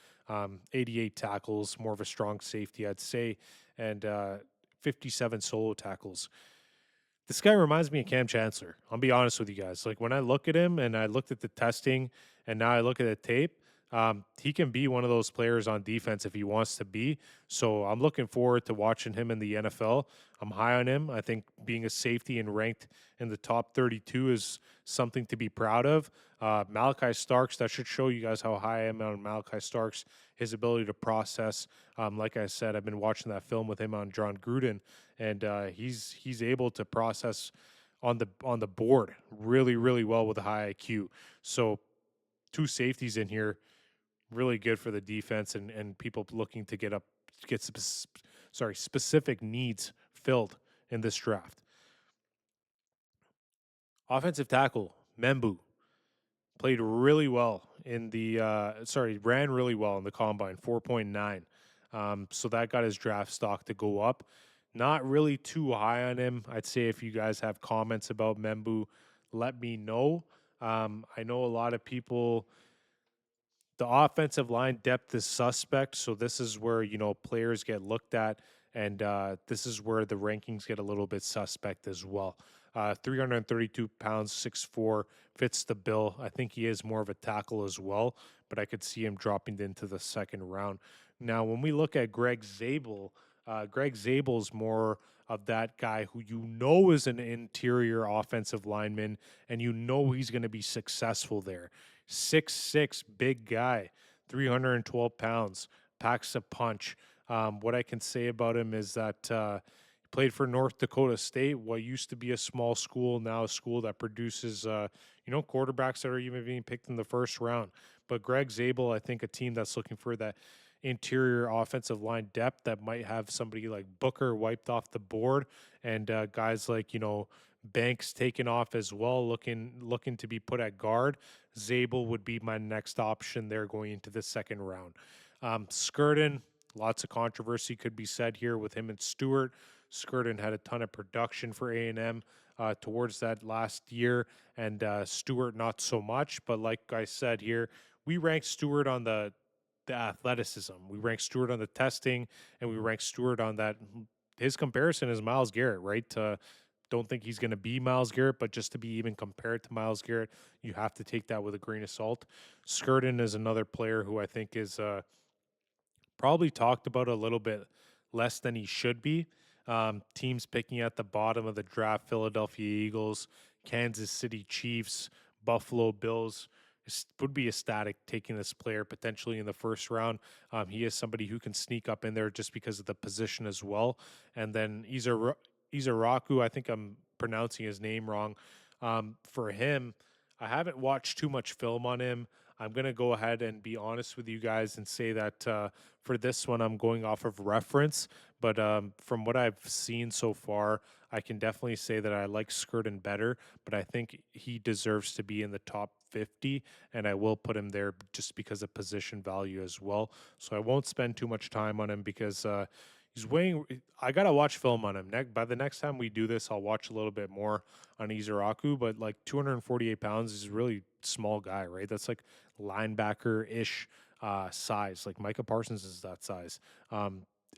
88 tackles, more of a strong safety, I'd say, and 57 solo tackles. This guy reminds me of Cam Chancellor. I'll be honest with you guys. Like when I look at him and I looked at the testing and now I look at the tape, he can be one of those players on defense if he wants to be. So I'm looking forward to watching him in the NFL. I'm high on him. I think being a safety and ranked in the top 32 is something to be proud of. Malachi Starks, that should show you guys how high I am on Malachi Starks, his ability to process. Like I said, I've been watching that film with him on John Gruden, and he's able to process on the board really well with a high IQ. So 2 safeties in here, really good for the defense and people looking to get specific needs filled in this draft. Offensive tackle Membu played really well in the ran really well in the combine, 4.9. So that got his draft stock to go up. Not really too high on him. I'd say if you guys have comments about Membu, let me know. I know a lot of people, the offensive line depth is suspect, so this is where players get looked at, and this is where the rankings get a little bit suspect as well. 332 pounds, 6'4", fits the bill. I think he is more of a tackle as well, but I could see him dropping into the second round. Now, when we look at Greg Zabel's more of that guy who is an interior offensive lineman, and he's going to be successful there. 6'6", big guy, 312 pounds, packs a punch. What I can say about him is that he played for North Dakota State, what used to be a small school, now a school that produces, quarterbacks that are even being picked in the first round. But Greg Zabel, I think a team that's looking for that interior offensive line depth that might have somebody like Booker wiped off the board and guys like, Banks taken off as well, looking to be put at guard. Zabel would be my next option there going into the second round. Skirden, lots of controversy could be said here with him and Stewart. Skirden had a ton of production for A&M towards that last year, and Stewart not so much. But like I said here, we ranked Stewart on the athleticism. We ranked Stewart on the testing, and we ranked Stewart on that. His comparison is Myles Garrett, right? Don't think he's going to be Myles Garrett, but just to be even compared to Myles Garrett, you have to take that with a grain of salt. Skirden is another player who I think is probably talked about a little bit less than he should be. Teams picking at the bottom of the draft: Philadelphia Eagles, Kansas City Chiefs, Buffalo Bills. Would be ecstatic taking this player potentially in the first round. He is somebody who can sneak up in there just because of the position as well. And then Izaraku, I think I'm pronouncing his name wrong. For him, I haven't watched too much film on him. I'm going to go ahead and be honest with you guys and say that for this one, I'm going off of reference. But from what I've seen so far, I can definitely say that I like Skirden better, but I think he deserves to be in the top 50, and I will put him there just because of position value as well. So I won't spend too much time on him because he's weighing. I gotta watch film on him. By the next time we do this, I'll watch a little bit more on Izaraku. But like 248 pounds is a really small guy, right? That's like linebacker ish size. Like Micah Parsons is that size.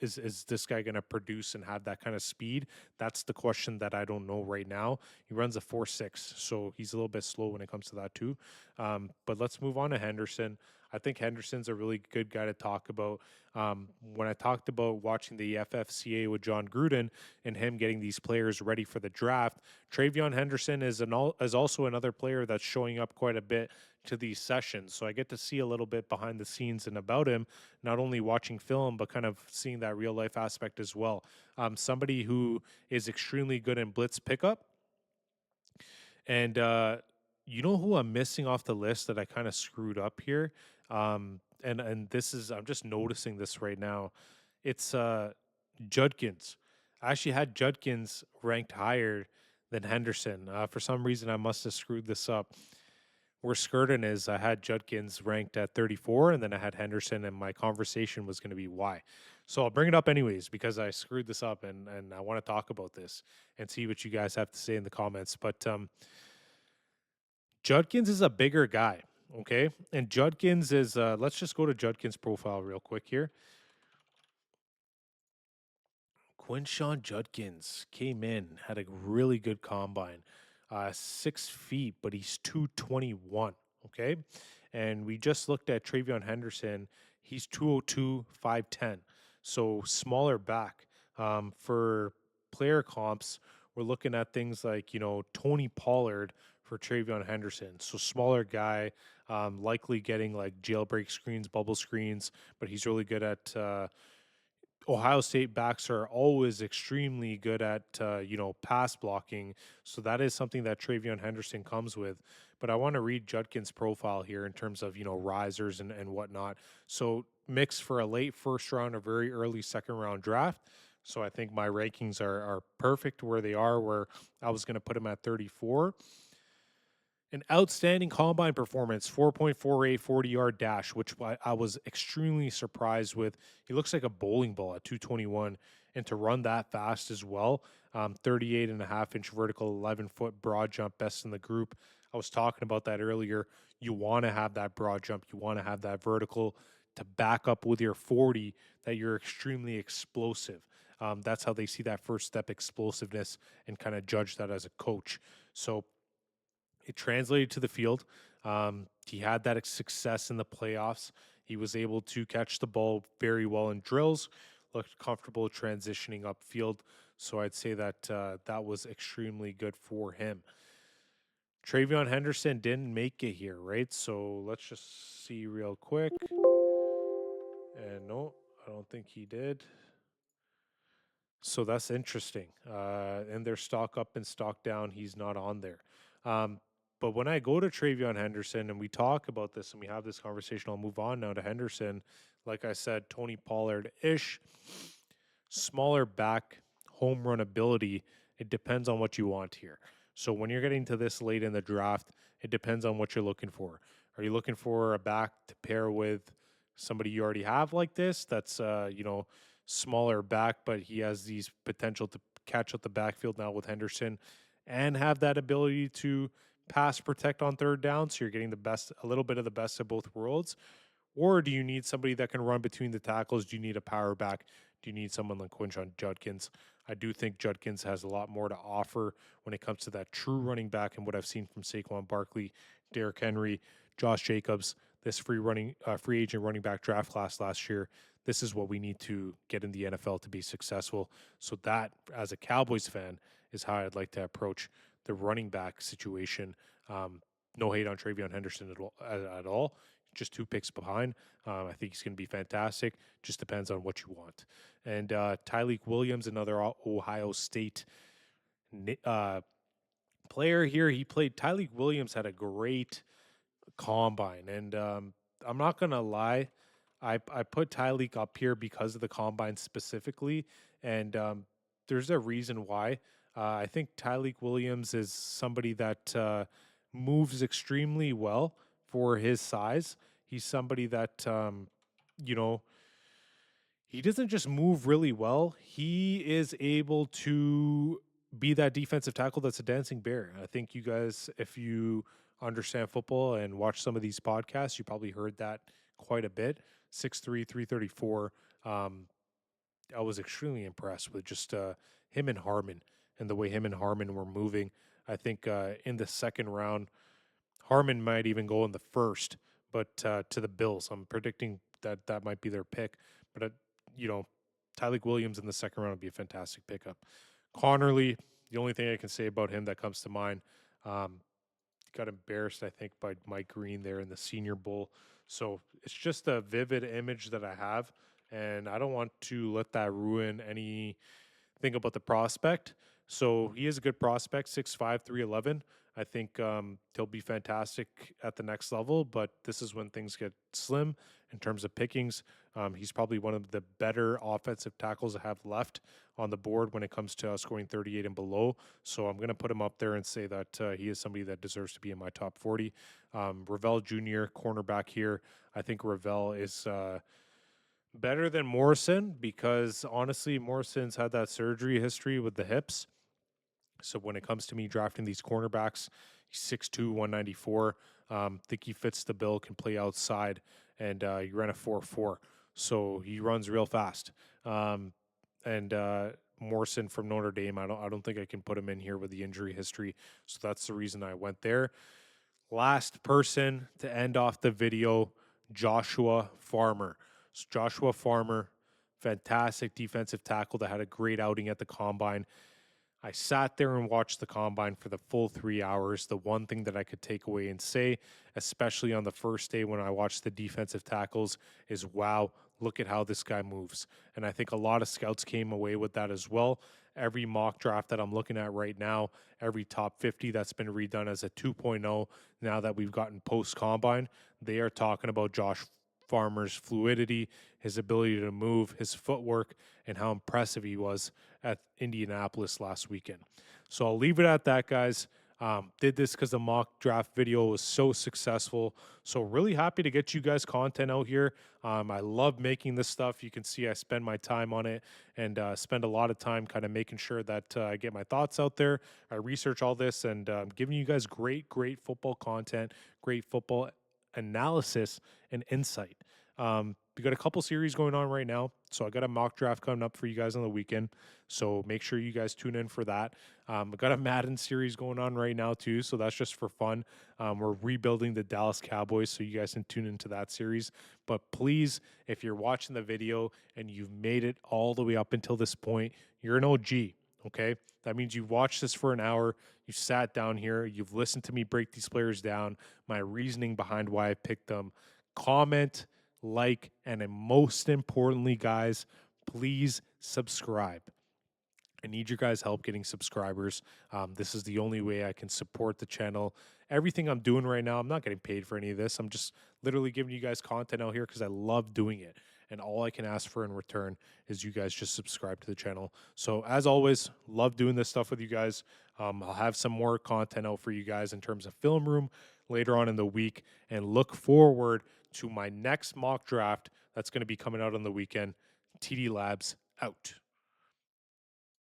Is this guy going to produce and have that kind of speed? That's the question that I don't know right now. He runs a 4.6, so he's a little bit slow when it comes to that too. But let's move on to Henderson. I think Henderson's a really good guy to talk about. When I talked about watching the FFCA with John Gruden and him getting these players ready for the draft, Travion Henderson is also another player that's showing up quite a bit to these sessions. So I get to see a little bit behind the scenes and about him, not only watching film, but kind of seeing that real life aspect as well. Somebody who is extremely good in blitz pickup. And you know who I'm missing off the list that I kind of screwed up here? And this is, I'm just noticing this right now. It's Judkins. I actually had Judkins ranked higher than Henderson. For some reason, I must have screwed this up. Where Skirtin is, I had Judkins ranked at 34, and then I had Henderson, and my conversation was going to be why. So I'll bring it up anyways because I screwed this up, and I want to talk about this and see what you guys have to say in the comments. But Judkins is a bigger guy, okay? And Judkins is, let's just go to Judkins' profile real quick here. Quinshawn Judkins came in, had a really good combine, 6 feet, but he's 221. Okay. And we just looked at Travion Henderson. He's 202, 5'10. So smaller back. For player comps, we're looking at things like, Tony Pollard for Travion Henderson. So smaller guy, likely getting like jailbreak screens, bubble screens, but he's really good at, Ohio State backs are always extremely good at pass blocking, so that is something that Travion Henderson comes with. But I want to read Judkins' profile here in terms of risers and whatnot. So mix for a late first round or very early second round draft. So I think my rankings are perfect where they are. Where I was going to put him at 34. An outstanding combine performance, 4.48 40-yard dash, which I was extremely surprised with. He looks like a bowling ball at 221, and to run that fast as well, 38 and a half inch vertical, 11-foot broad jump, best in the group. I was talking about that earlier. You want to have that broad jump. You want to have that vertical to back up with your 40 that you're extremely explosive. That's how they see that first step explosiveness and kind of judge that as a coach. So it translated to the field. He had that success in the playoffs. He was able to catch the ball very well in drills, looked comfortable transitioning upfield. So I'd say that that was extremely good for him. Travion Henderson didn't make it here, right? So let's just see real quick. And no, I don't think he did. So that's interesting. In their stock up and stock down, he's not on there. But when I go to Travion Henderson and we talk about this and we have this conversation, I'll move on now to Henderson. Like I said, Tony Pollard ish, smaller back, home run ability. It depends on what you want here. So when you're getting to this late in the draft, it depends on what you're looking for. Are you looking for a back to pair with somebody you already have like this? That's smaller back, but he has these potential to catch up the backfield now with Henderson and have that ability to pass protect on third down. So you're getting the best, a little bit of the best of both worlds. Or do you need somebody that can run between the tackles? Do you need a power back? Do you need someone like Quinshawn Judkins? I do think Judkins has a lot more to offer when it comes to that true running back and what I've seen from Saquon Barkley, Derrick Henry, Josh Jacobs, this free agent running back draft class last year. This is what we need to get in the NFL to be successful. So that, as a Cowboys fan, is how I'd like to approach the running back situation. No hate on Travion Henderson at all. Just 2 picks behind. I think he's going to be fantastic. Just depends on what you want. And Tyleik Williams, another Ohio State player here. Tyleik Williams had a great combine. And I'm not going to lie. I put Tyleik up here because of the combine specifically. And there's a reason why. I think Tyleik Williams is somebody that moves extremely well for his size. He's somebody that, he doesn't just move really well. He is able to be that defensive tackle that's a dancing bear. I think you guys, if you understand football and watch some of these podcasts, you probably heard that quite a bit. 6'3", 334. I was extremely impressed with just him and Harmon and the way him and Harmon were moving. I think in the second round, Harmon might even go in the first, but to the Bills. I'm predicting that that might be their pick. But, you know, Tyleek Williams in the second round would be a fantastic pickup. Connerly, the only thing I can say about him that comes to mind, um, got embarrassed, I think, by Mike Green there in the Senior Bowl. So it's just a vivid image that I have, and I don't want to let that ruin anything about the prospect. So he is a good prospect, 6'5", 311. I think he'll be fantastic at the next level, but this is when things get slim in terms of pickings. He's probably one of the better offensive tackles I have left on the board when it comes to scoring 38 and below. So I'm going to put him up there and say that he is somebody that deserves to be in my top 40. Ravel Jr., cornerback here. I think Ravel is better than Morrison because honestly, Morrison's had that surgery history with the hips. So when it comes to me drafting these cornerbacks, he's 6'2", 194. Think he fits the bill, can play outside, and he ran a 4.4. So he runs real fast. And Morrison from Notre Dame, I don't think I can put him in here with the injury history. So that's the reason I went there. Last person to end off the video, Joshua Farmer. So Joshua Farmer, fantastic defensive tackle that had a great outing at the combine. I sat there and watched the combine for the full 3 hours. The one thing that I could take away and say, especially on the first day when I watched the defensive tackles, is wow, look at how this guy moves. And I think a lot of scouts came away with that as well. Every mock draft that I'm looking at right now, every top 50 that's been redone as a 2.0, now that we've gotten post combine, they are talking about Josh Farmer's fluidity, his ability to move, his footwork, and how impressive he was at Indianapolis last weekend. So I'll leave it at that, guys. Did this because the mock draft video was so successful. So really happy to get you guys content out here. I love making this stuff. You can see I spend my time on it and spend a lot of time kind of making sure that I get my thoughts out there. I research all this and giving you guys great football content, great football analysis and insight. We got a couple series going on right now. So I got a mock draft coming up for you guys on the weekend. So make sure you guys tune in for that. I got a Madden series going on right now too. So that's just for fun. We're rebuilding the Dallas Cowboys. So you guys can tune into that series. But please, if you're watching the video and you've made it all the way up until this point, you're an OG. Okay. That means you watched this for an hour. You sat down here. You've listened to me break these players down, my reasoning behind why I picked them. Comment, like, and most importantly, guys, please subscribe. I need your guys' help getting subscribers. This is the only way I can support the channel. Everything I'm doing right now, I'm not getting paid for any of this. I'm just literally giving you guys content out here because I love doing it. And all I can ask for in return is you guys just subscribe to the channel. So as always, love doing this stuff with you guys. I'll have some more content out for you guys in terms of film room later on in the week. And look forward to my next mock draft that's going to be coming out on the weekend. TD Labs out.